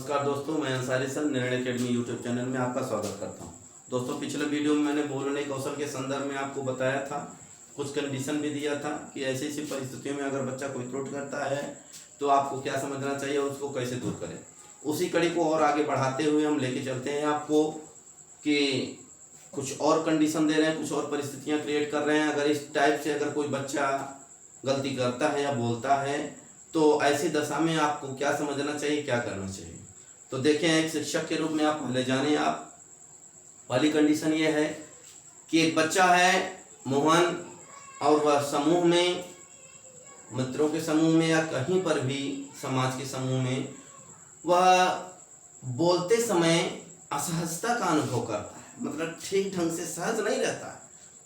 नमस्कार दोस्तों, मैं अंसारी सर निर्णय अकेडमी यूट्यूब चैनल में आपका स्वागत करता हूं। दोस्तों, पिछले वीडियो में मैंने बोलने कौशल के संदर्भ में आपको बताया था, कुछ कंडीशन भी दिया था कि ऐसी ऐसी परिस्थितियों में अगर बच्चा कोई त्रुटि करता है तो आपको क्या समझना चाहिए और उसको कैसे दूर करें। उसी कड़ी को और आगे बढ़ाते हुए हम लेके चलते हैं आपको कि कुछ और कंडीशन दे रहे हैं, कुछ और परिस्थितियाँ क्रिएट कर रहे हैं। अगर इस टाइप से अगर कोई बच्चा गलती करता है या बोलता है तो ऐसी दशा में आपको क्या समझना चाहिए, क्या करना चाहिए। तो देखें, एक शिक्षक के रूप में आप पहले जाने, आप पहली कंडीशन ये है कि एक बच्चा है मोहन और वह समूह में, मित्रों के समूह में या कहीं पर भी समाज के समूह में वह बोलते समय असहजता का अनुभव करता है, मतलब ठीक ढंग से सहज नहीं रहता है,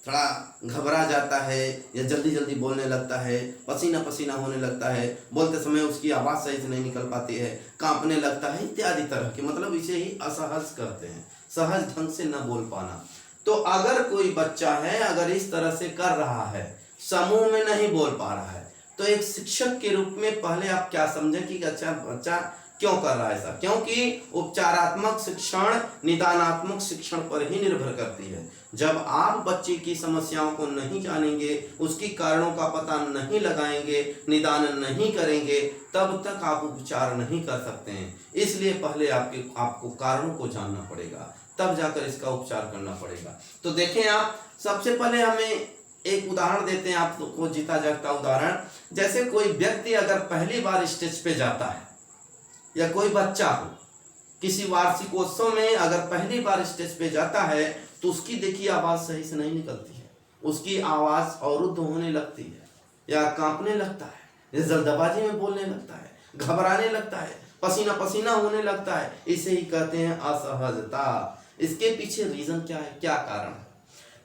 थोड़ा घबरा जाता है या जल्दी जल्दी बोलने लगता है, पसीना पसीना होने लगता है, बोलते समय उसकी आवाज़ सही से नहीं निकल पाती है, कांपने लगता है, इत्यादि तरह के, मतलब इसे ही असहज करते हैं, सहज ढंग से न बोल पाना। तो अगर कोई बच्चा है अगर इस तरह से कर रहा है, समूह में नहीं बोल पा रहा है, तो एक शिक्षक के रूप में पहले आप क्या समझें कि अच्छा बच्चा क्यों कर रहा है ऐसा। क्योंकि उपचारात्मक शिक्षण निदानात्मक शिक्षण पर ही निर्भर करती है। जब आप बच्चे की समस्याओं को नहीं जानेंगे, उसकी कारणों का पता नहीं लगाएंगे, निदान नहीं करेंगे, तब तक आप उपचार नहीं कर सकते हैं। इसलिए पहले आपको कारणों को जानना पड़ेगा, तब जाकर इसका उपचार करना पड़ेगा। तो देखें, आप सबसे पहले हमें एक उदाहरण देते हैं आपको, जीता जागता उदाहरण। जैसे कोई व्यक्ति अगर पहली बार स्टेज पे जाता है या कोई बच्चा हो किसी वार्षिकोत्सव में अगर पहली बार स्टेज पे जाता है तो उसकी देखिए आवाज़ सही से नहीं निकलती है, उसकी आवाज़ अवरुद्ध होने लगती है या कांपने लगता है, जल्दबाजी में बोलने लगता है, घबराने लगता है, पसीना पसीना होने लगता है। इसे ही कहते हैं असहजता। इसके पीछे रीजन क्या है, क्या कारण है?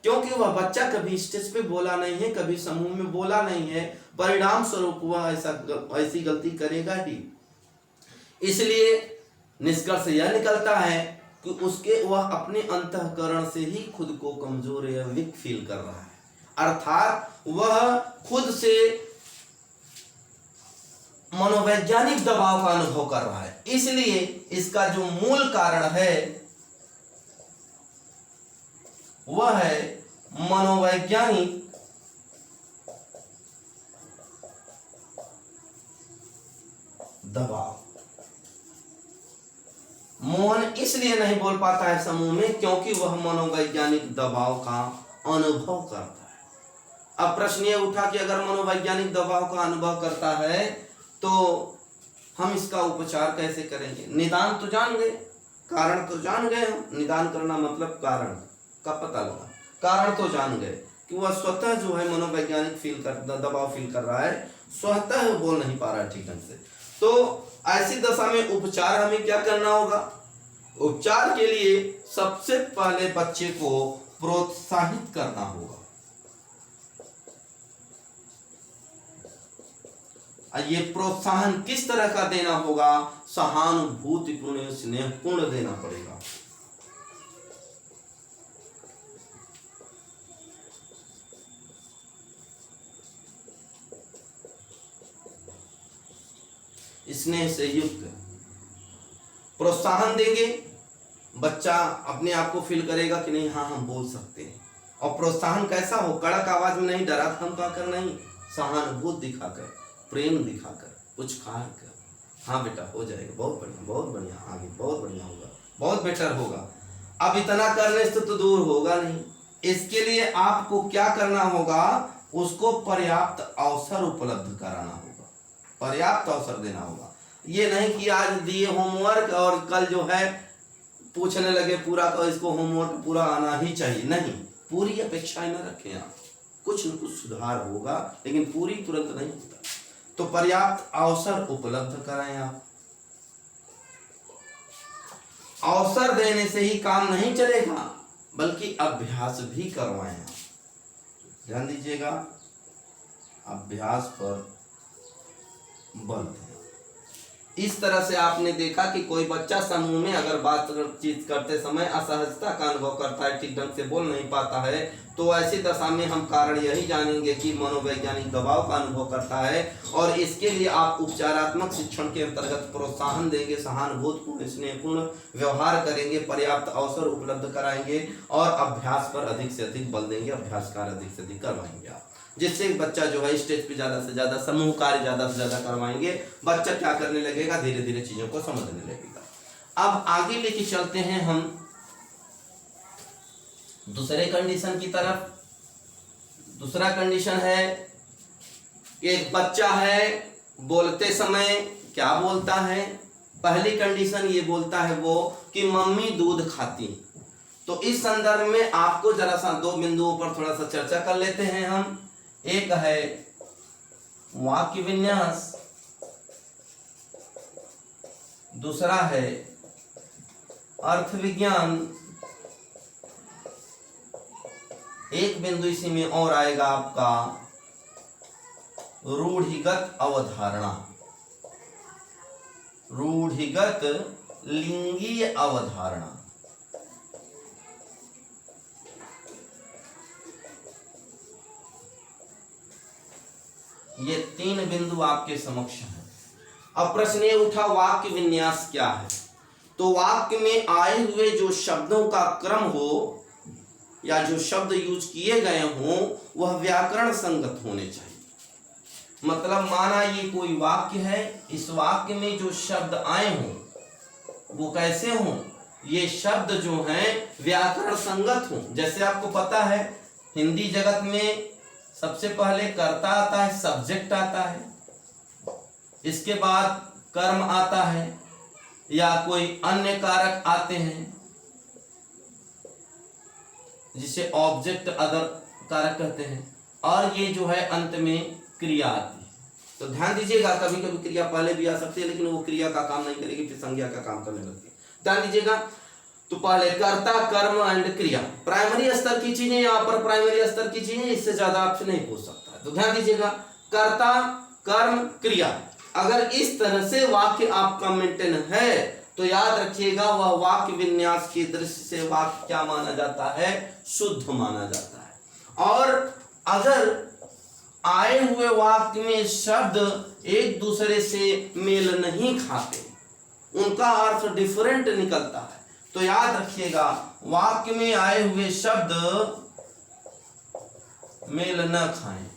क्योंकि वह बच्चा कभी स्टेज पे बोला नहीं है, कभी समूह में बोला नहीं है, परिणाम स्वरूप वह ऐसी गलती करेगा ही। इसलिए निष्कर्ष यह निकलता है कि वह अपने अंतःकरण से ही खुद को कमजोर या वीक फील कर रहा है, अर्थात वह खुद से मनोवैज्ञानिक दबाव का अनुभव कर रहा है। इसलिए इसका जो मूल कारण है वह है मनोवैज्ञानिक दबाव। मोहन इसलिए नहीं बोल पाता है समूह में क्योंकि वह मनोवैज्ञानिक दबाव का अनुभव करता है। अब प्रश्न ये उठा कि अगर मनोवैज्ञानिक दबाव का अनुभव करता है तो हम इसका उपचार कैसे करेंगे। निदान तो जान गए, कारण तो जान गए, हम निदान करना मतलब कारण का पता लगा, कारण तो जान गए कि वह स्वतः जो है मनोवैज्ञानिक दबाव फील कर रहा है, स्वतः बोल नहीं पा रहा है ठीक ढंग से। तो ऐसी दशा में उपचार हमें क्या करना होगा। उपचार के लिए सबसे पहले बच्चे को प्रोत्साहित करना होगा। ये प्रोत्साहन किस तरह का देना होगा, सहानुभूतिपूर्ण स्नेहपूर्ण देना पड़ेगा। स्नेह से युक्त प्रोत्साहन देंगे, बच्चा अपने आप को फील करेगा कि नहीं, हाँ हम बोल सकते हैं। और प्रोत्साहन कैसा हो, कड़क आवाज में नहीं, डरा धमकाकर नहीं, सहानुभूति दिखाकर, प्रेम दिखाकर, पुचकार कर, हाँ बेटा हो जाएगा, बहुत बढ़िया बहुत बढ़िया, आगे बहुत बढ़िया होगा, बहुत बेटर होगा। अब इतना करने से तो दूर होगा नहीं। इसके लिए आपको क्या करना होगा, उसको पर्याप्त अवसर उपलब्ध कराना होगा, पर्याप्त अवसर देना होगा। ये नहीं कि आज दिए होमवर्क और कल जो है पूछने लगे पूरा तो इसको होमवर्क पूरा आना ही चाहिए, नहीं, पूरी अपेक्षाएं न रखें आप। कुछ न कुछ सुधार होगा लेकिन पूरी तुरंत नहीं होता। तो पर्याप्त अवसर उपलब्ध कराएं आप। अवसर देने से ही काम नहीं चलेगा बल्कि अभ्यास भी करवाएं आप। ध्यान दीजिएगा, अभ्यास पर बल दें। इस तरह से आपने देखा कि कोई बच्चा समूह में अगर बातचीत करते समय असहजता का अनुभव करता है, ठीक ढंग से बोल नहीं पाता है, तो ऐसी दशा में हम कारण यही जानेंगे कि मनोवैज्ञानिक दबाव का अनुभव करता है। और इसके लिए आप उपचारात्मक शिक्षण के अंतर्गत प्रोत्साहन देंगे, सहानुभूतिपूर्ण स्नेहपूर्ण व्यवहार करेंगे, पर्याप्त अवसर उपलब्ध कराएंगे और अभ्यास पर अधिक से अधिक बल देंगे, अभ्यास कार्य अधिक से अधिक करवाएंगे आप, जिससे बच्चा जो है स्टेज पे ज्यादा से ज्यादा समूह कार्य ज्यादा से ज्यादा करवाएंगे, बच्चा क्या करने लगेगा, धीरे धीरे चीजों को समझने लगेगा। अब आगे लेके चलते हैं हम दूसरे कंडीशन की तरफ। दूसरा कंडीशन है, एक बच्चा है, बोलते समय क्या बोलता है। पहली कंडीशन ये बोलता है वो कि मम्मी दूध खाती। तो इस संदर्भ में आपको जरा सा दो बिंदुओं पर थोड़ा सा चर्चा कर लेते हैं हम। एक है वाक्य विन्यास, दूसरा है अर्थ विज्ञान। एक बिंदु इसी में और आएगा आपका रूढ़िगत अवधारणा, रूढ़िगत लिंगीय अवधारणा। ये तीन बिंदु आपके समक्ष हैं। अब प्रश्न ये उठा, वाक्य विन्यास क्या है। तो वाक्य में आए हुए जो शब्दों का क्रम हो या जो शब्द यूज किए गए हों वह व्याकरण संगत होने चाहिए। मतलब माना ये कोई वाक्य है, इस वाक्य में जो शब्द आए हों वो कैसे हों, ये शब्द जो हैं व्याकरण संगत हों। जैसे आपको पता है हिंदी जगत में सबसे पहले कर्ता आता है, सब्जेक्ट आता है, इसके बाद कर्म आता है या कोई अन्य कारक आते हैं जिसे ऑब्जेक्ट अदर कारक कहते हैं, और ये जो है अंत में क्रिया आती है। तो ध्यान दीजिएगा, कभी कभी क्रिया पहले भी आ सकती है लेकिन वो क्रिया का काम नहीं करेगी, फिर संज्ञा का काम करने लगती है। ध्यान दीजिएगा, तो पहले कर्ता कर्म एंड क्रिया, प्राइमरी स्तर की चीजें या अपर प्राइमरी स्तर की चीजें, इससे ज्यादा आपसे नहीं पूछ सकता है। तो ध्यान दीजिएगा, कर्ता कर्म क्रिया, अगर इस तरह से वाक्य आपका मेंटेन है तो याद रखिएगा वह वाक्य विन्यास की दृष्टि से वाक्य क्या माना जाता है, शुद्ध माना जाता है। और अगर आए हुए वाक्य में शब्द एक दूसरे से मेल नहीं खाते, उनका अर्थ डिफरेंट निकलता है, तो याद रखिएगा वाक्य में आए हुए शब्द मेल न खाएं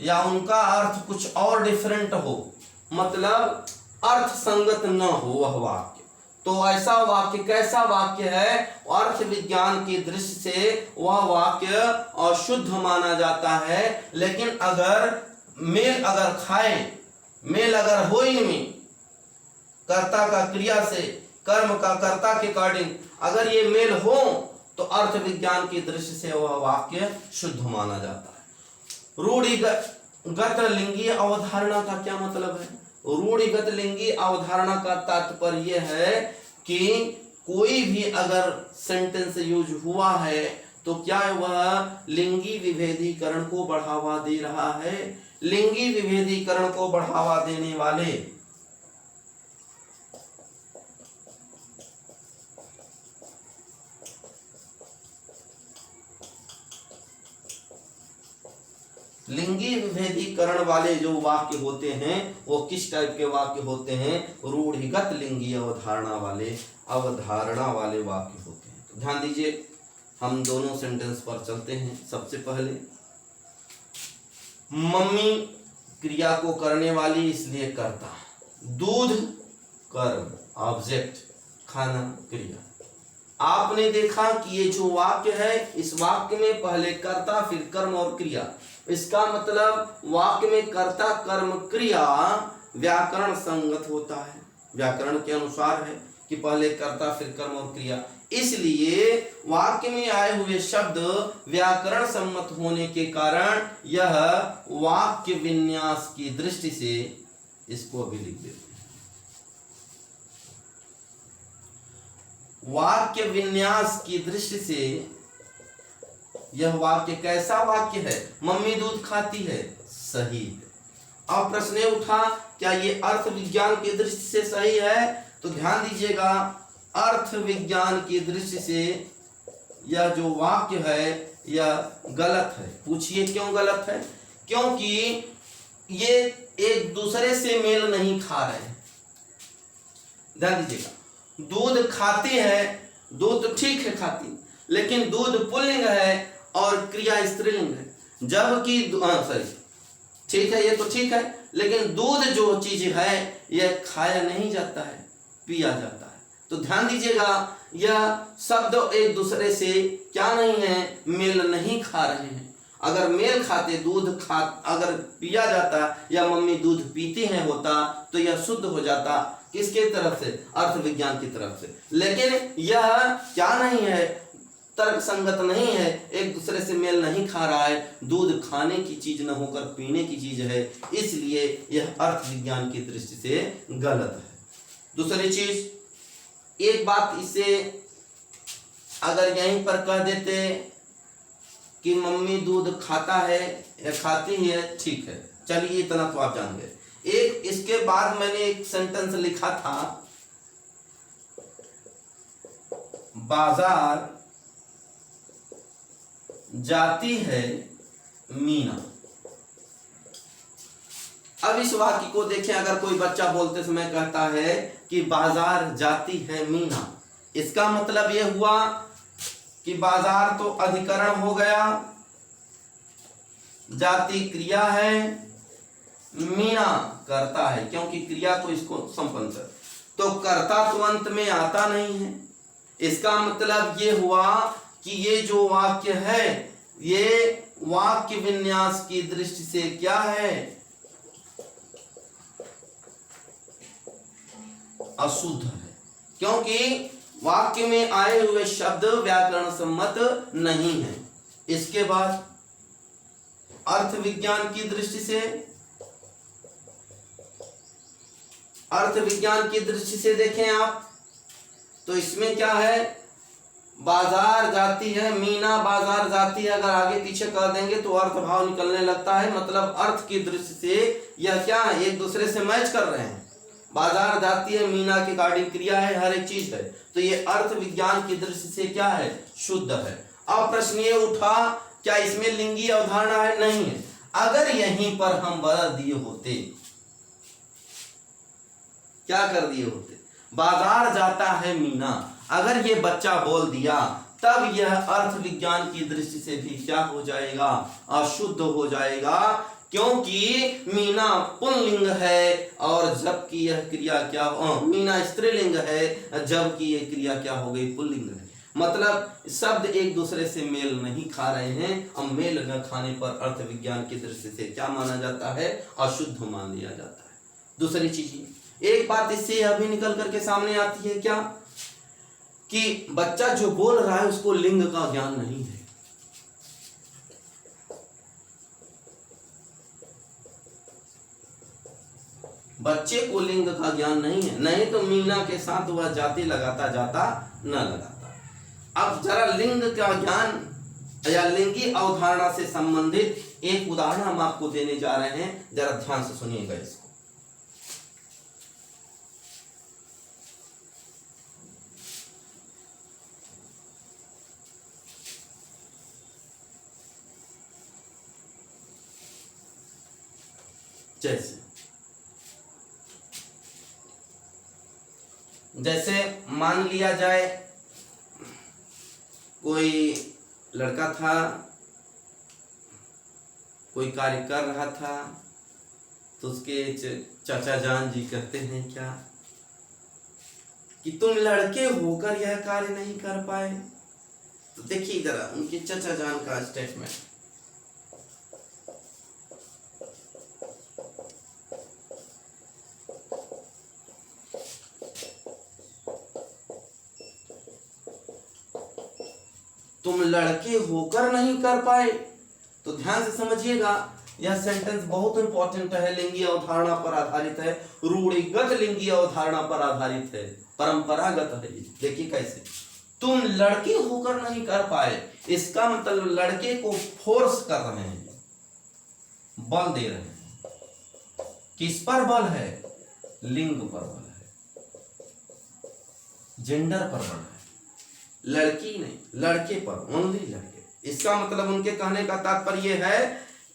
या उनका अर्थ कुछ और डिफरेंट हो, मतलब अर्थ संगत न हो वह वाक्य, तो ऐसा वाक्य कैसा वाक्य है, अर्थ विज्ञान की दृष्टि से वह वाक्य अशुद्ध माना जाता है। लेकिन अगर मेल अगर खाए, मेल अगर हो इनमें, कर्ता का क्रिया से, कर्म का कर्ता के अकॉर्डिंग अगर ये मेल हो तो अर्थ विज्ञान की दृष्टि से वह वाक्य शुद्ध माना जाता है। रूढ़िगत लिंगीय अवधारणा का क्या मतलब है? रूढ़िगत लिंगीय अवधारणा का तात्पर्य है कि कोई भी अगर सेंटेंस यूज हुआ है तो क्या वह लिंगी विभेदीकरण को बढ़ावा दे रहा है। लिंगी विभेदीकरण को बढ़ावा देने वाले लिंगी विभेदीकरण वाले जो वाक्य होते हैं वो किस टाइप के वाक्य होते हैं? रूढ़िगत लिंगीय अवधारणा वाले वाक्य होते हैं। तो ध्यान दीजिए, हम दोनों सेंटेंस पर चलते हैं। सबसे पहले मम्मी क्रिया को करने वाली इसलिए कर्ता, दूध कर्म ऑब्जेक्ट, खाना क्रिया। आपने देखा कि ये जो वाक्य है इस वाक्य में पहले कर्ता फिर कर्म और क्रिया, इसका मतलब वाक्य में कर्ता कर्म क्रिया व्याकरण संगत होता है, व्याकरण के अनुसार है कि पहले कर्ता फिर कर्म और क्रिया। इसलिए वाक्य में आए हुए शब्द व्याकरण सम्मत होने के कारण यह वाक्य विन्यास की दृष्टि से, इसको अभी लिख देते हैं, वाक्य विन्यास की दृष्टि से यह वाक्य कैसा वाक्य है? मम्मी दूध खाती है, सही है। अब प्रश्न उठा क्या ये अर्थ विज्ञान की दृष्टि से सही है? तो ध्यान दीजिएगा, अर्थ विज्ञान की दृष्टि से यह जो वाक्य है यह गलत है। पूछिए क्यों गलत है? क्योंकि ये एक दूसरे से मेल नहीं खा रहे हैं। ध्यान दीजिएगा, दूध खाती है, दूध तो ठीक है खाती, लेकिन दूध पुल्लिंग है और क्रिया स्त्रीलिंग है। जबकि सॉरी ठीक है, ये तो ठीक है, लेकिन दूध जो चीज है यह खाया नहीं जाता है, पिया जाता है। तो ध्यान दीजिएगा, यह शब्द एक दूसरे से क्या नहीं है, मेल नहीं खा रहे हैं। अगर मेल खाते, दूध खा अगर पिया जाता या मम्मी दूध पीती है होता तो यह शुद्ध हो जाता। किसके तरफ से? अर्थ विज्ञान की तरफ से। लेकिन यह क्या नहीं है, तर्क संगत नहीं है, एक दूसरे से मेल नहीं खा रहा है। दूध खाने की चीज न होकर पीने की चीज है, इसलिए यह अर्थ विज्ञान की दृष्टि से गलत है। दूसरी चीज, एक बात इसे अगर यहीं पर कह देते कि मम्मी दूध खाता है या खाती है, ठीक है, चलिए इतना तो आप जान गए। एक इसके बाद मैंने एक सेंटेंस लिखा था, बाजार जाती है मीना। अब इस वाक्य को देखें, अगर कोई बच्चा बोलते समय कहता है कि बाजार जाती है मीना, इसका मतलब यह हुआ कि बाजार तो अधिकरण हो गया, जाति क्रिया है, मीना करता है, क्योंकि क्रिया को इसको संपन्न कर, तो कर्ता तो अंत में आता नहीं है। इसका मतलब ये हुआ कि ये जो वाक्य है ये वाक्य विन्यास की दृष्टि से क्या है, अशुद्ध है, क्योंकि वाक्य में आए हुए शब्द व्याकरण सम्मत नहीं है। इसके बाद अर्थ विज्ञान की दृष्टि से, अर्थ विज्ञान की दृष्टि से देखें आप, तो इसमें क्या है, बाजार जाती है मीना, बाजार जाती है, अगर आगे पीछे कर देंगे तो अर्थ भाव निकलने लगता है। मतलब अर्थ की दृष्टि से यह क्या है, एक दूसरे से मैच कर रहे हैं। बाजार जाती है मीना की गाड़ी क्रिया है, हर एक चीज है, तो ये अर्थ विज्ञान की दृष्टि से क्या है, शुद्ध है। अब प्रश्न ये उठा, क्या इसमें लिंगी अवधारणा है? नहीं है। अगर यहीं पर हम बदल दिए होते, क्या कर दिए होते, बाजार जाता है मीना, अगर ये बच्चा बोल दिया तब यह अर्थ विज्ञान की दृष्टि से भी क्या हो जाएगा, अशुद्ध हो जाएगा, क्योंकि मीना पुल्लिंग है और जबकि यह क्रिया क्या, मीना स्त्रीलिंग है जबकि यह क्रिया क्या हो गई, पुल्लिंग है। मतलब शब्द एक दूसरे से मेल नहीं खा रहे हैं, और मेल न खाने पर अर्थ विज्ञान की दृष्टि से क्या माना जाता है, अशुद्ध मान लिया जाता है। दूसरी चीज, एक बात इससे अभी निकल करके सामने आती है क्या, कि बच्चा जो बोल रहा है उसको लिंग का ज्ञान नहीं है। बच्चे को लिंग का ज्ञान नहीं है, नहीं तो मीना के साथ वह जाति लगाता जाता न लगाता। अब जरा लिंग का ज्ञान या लिंगी अवधारणा से संबंधित एक उदाहरण हम आपको देने जा रहे हैं, जरा ध्यान से सुनिएगा इसको। जैसे मान लिया जाए कोई लड़का था, कोई कार्य कर रहा था, तो उसके चाचा जान जी कहते हैं क्या कि तुम लड़के होकर यह कार्य नहीं कर पाए। तो देखिए जरा उनके चाचा जान का स्टेटमेंट, तुम लड़के होकर नहीं कर पाए। तो ध्यान से समझिएगा, यह सेंटेंस बहुत इंपॉर्टेंट है, लिंगी अवधारणा पर आधारित है, रूढ़िगत लिंगी अवधारणा पर आधारित है, परंपरागत है। देखिए कैसे, तुम लड़के होकर नहीं कर पाए, इसका मतलब लड़के को फोर्स कर रहे हैं, बल दे रहे हैं किस पर बल है? लिंग पर बल है, जेंडर पर बल है, लड़की नहीं, लड़के पर, ओनली लड़के। इसका मतलब उनके कहने का तात्पर्य है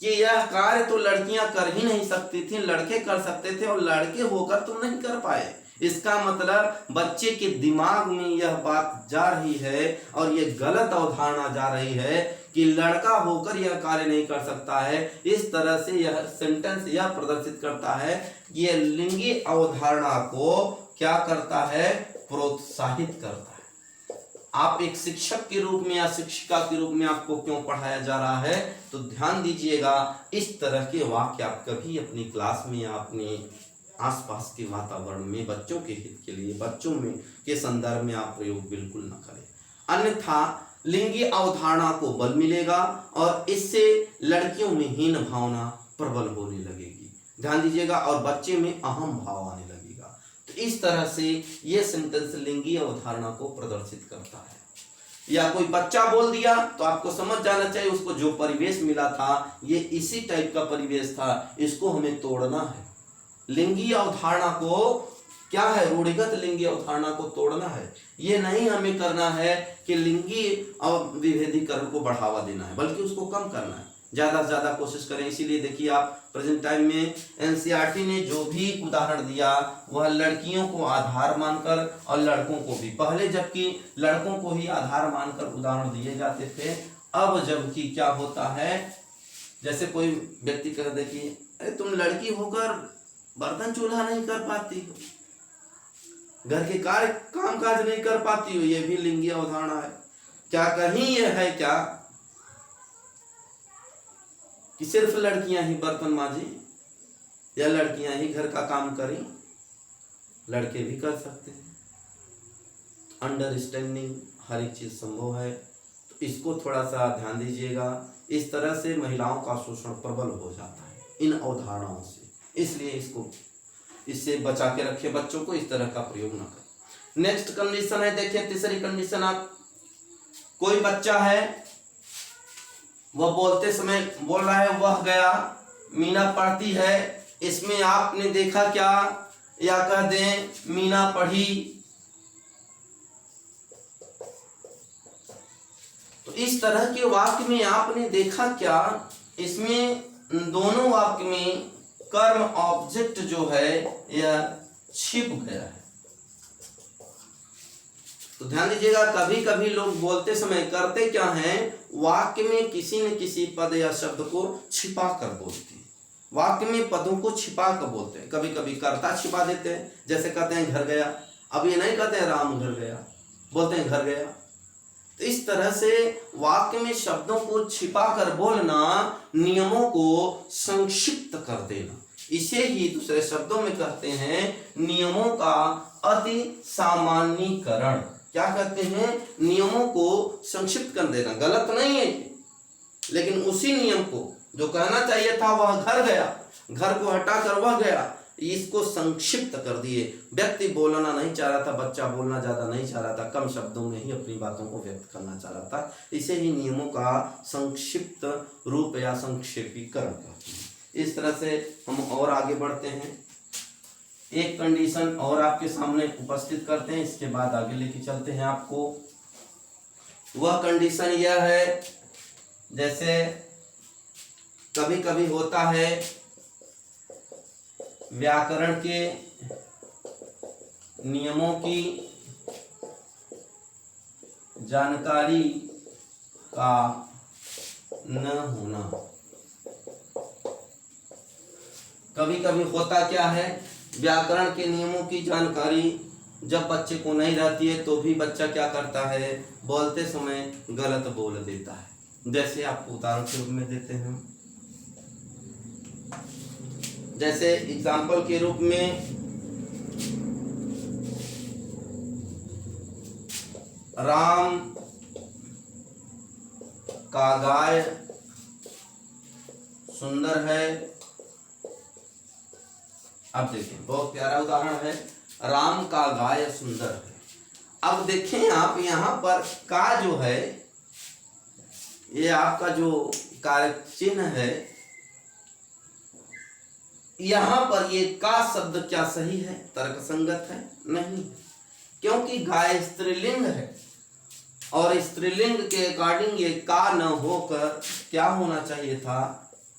कि यह कार्य तो लड़कियां कर ही नहीं सकती थी, लड़के कर सकते थे, और लड़के होकर तुम नहीं कर पाए। इसका मतलब बच्चे के दिमाग में यह बात जा रही है और ये गलत अवधारणा जा रही है कि लड़का होकर यह कार्य नहीं कर सकता है। इस तरह से यह सेंटेंस यह प्रदर्शित करता है कि यह लिंगी अवधारणा को क्या करता है? प्रोत्साहित करता है। आप एक शिक्षक के रूप में या शिक्षिका के रूप में आपको क्यों पढ़ाया जा रहा है? तो ध्यान दीजिएगा, इस तरह के वाक्य आप कभी अपनी क्लास में या अपने आसपास के वातावरण में बच्चों के हित के लिए, बच्चों में के संदर्भ में आप प्रयोग बिल्कुल न करें, अन्यथा लिंगी अवधारणा को बल मिलेगा और इससे लड़कियों में हीन भावना प्रबल होने लगेगी। ध्यान दीजिएगा, और बच्चे में अहम भाव आने लगेगा। तो इस तरह से यह सेंटेंस लिंगी अवधारणा को प्रदर्शित करता है। या कोई बच्चा बोल दिया तो आपको समझ जाना चाहिए उसको जो परिवेश मिला था ये इसी टाइप का परिवेश था, इसको हमें तोड़ना है। लिंगी अवधारणा को क्या है? रूढ़िगत लिंगी अवधारणा को तोड़ना है। ये नहीं हमें करना है कि लिंगी विभेदीकरण को बढ़ावा देना है, बल्कि उसको कम करना है। ज्यादा से ज्यादा कोशिश करें। इसीलिए देखिए आप प्रेजेंट टाइम में एनसीईआरटी ने जो भी उदाहरण दिया वह लड़कियों को आधार मानकर और लड़कों को भी, पहले जबकि लड़कों को ही आधार मानकर उदाहरण दिए जाते थे, अब जबकि क्या होता है, जैसे कोई व्यक्ति कह दे कि अरे तुम लड़की होकर बर्तन चूल्हा नहीं कर पाती हो, घर के कार्य काम काज नहीं कर पाती हो, ये भी लिंगी अवधारणा है। क्या कहीं यह है क्या कि सिर्फ लड़कियां ही बर्तन मांजी या लड़कियां ही घर का काम करें? लड़के भी कर सकते हैं। अंडरस्टैंडिंग हर एक चीज संभव है, तो इसको थोड़ा सा ध्यान दीजिएगा। इस तरह से महिलाओं का शोषण प्रबल हो जाता है इन अवधारणाओं से, इसलिए इससे बचा के रखे बच्चों को, इस तरह का प्रयोग ना करें। नेक्स्ट कंडीशन है, देखिए तीसरी कंडीशन, आप कोई बच्चा है वह बोलते समय बोल रहा है वह गया, मीना पढ़ती है, इसमें आपने देखा क्या, या कह दें मीना पढ़ी। तो इस तरह के वाक्य में आपने देखा क्या, इसमें दोनों वाक्य में कर्म ऑब्जेक्ट जो है यह छिप गया है। तो ध्यान दीजिएगा, कभी कभी लोग बोलते समय करते क्या हैं, वाक्य में किसी न किसी पद या शब्द को छिपा कर बोलते हैं। वाक्य में पदों को छिपा कर बोलते हैं। कभी कभी कर्ता छिपा देते हैं, जैसे कहते हैं घर गया, अब ये नहीं कहते हैं राम घर गया, बोलते हैं घर गया। तो इस तरह से वाक्य में शब्दों को छिपा कर बोलना, नियमों को संक्षिप्त कर देना, इसे ही दूसरे शब्दों में कहते हैं नियमों का अति सामान्यीकरण। क्या कहते हैं? नियमों को संक्षिप्त कर देना। गलत नहीं है, लेकिन उसी नियम को जो कहना चाहिए था वह घर गया, घर को हटाकर वह गया, इसको संक्षिप्त कर दिए। व्यक्ति बोलना नहीं चाह रहा था, बच्चा बोलना ज्यादा नहीं चाह रहा था, कम शब्दों में ही अपनी बातों को व्यक्त करना चाह रहा था। इसे ही नियमों का संक्षिप्त रूप या संक्षेपीकरण कहते हैं। इस तरह से हम और आगे बढ़ते हैं। एक कंडीशन और आपके सामने उपस्थित करते हैं, इसके बाद आगे लेके चलते हैं आपको। वह कंडीशन यह है, जैसे कभी कभी होता है व्याकरण के नियमों की जानकारी का न होना। कभी कभी होता क्या है, व्याकरण के नियमों की जानकारी जब बच्चे को नहीं रहती है तो भी बच्चा क्या करता है, बोलते समय गलत बोल देता है। जैसे आपको उदाहरण के रूप में देते हैं, जैसे एग्जाम्पल के रूप में राम का गाय सुंदर है। अब देखें, बहुत प्यारा उदाहरण है, राम का गाय सुंदर है। अब देखें आप यहाँ पर का जो है, ये आपका जो कारक चिन्ह है यहाँ पर ये का शब्द क्या सही है, तर्क संगत है? नहीं, क्योंकि गाय स्त्रीलिंग है और स्त्रीलिंग के अकॉर्डिंग ये का न होकर क्या होना चाहिए था,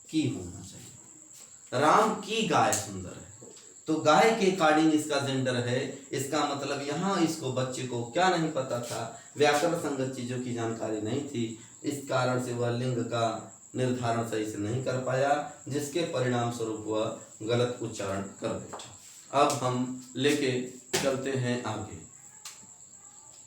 की होना चाहिए। राम की गाय सुंदर है, तो गाय के अकॉर्डिंग इसका जेंडर है। इसका मतलब यहाँ इसको बच्चे को क्या नहीं पता था, व्याकरण संगत चीजों की जानकारी नहीं थी, इस कारण से वह लिंग का निर्धारण सही से नहीं कर पाया, जिसके परिणाम स्वरूप वह गलत उच्चारण कर बैठा। अब हम लेके चलते हैं आगे।